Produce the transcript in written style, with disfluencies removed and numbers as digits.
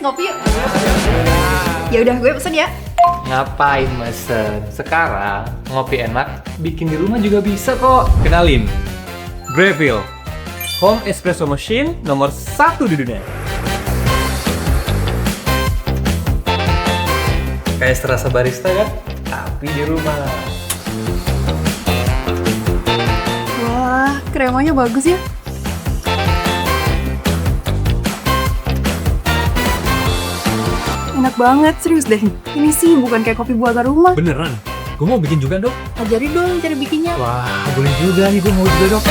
ngopi yuk. Ya udah, gue pesen ya. Ngapain mesen? Sekarang ngopi enak, bikin di rumah juga bisa kok. Kenalin, Breville, home espresso machine nomor 1 di dunia. Kayak serasa barista kan? Tapi di rumah. Wah, kremanya bagus ya. Enak banget, serius deh. Ini sih bukan kayak kopi buatan rumah. Beneran? Gue mau bikin juga dong. Ajarin dong cara bikinnya. Wah, boleh juga nih, gue mau juga dong.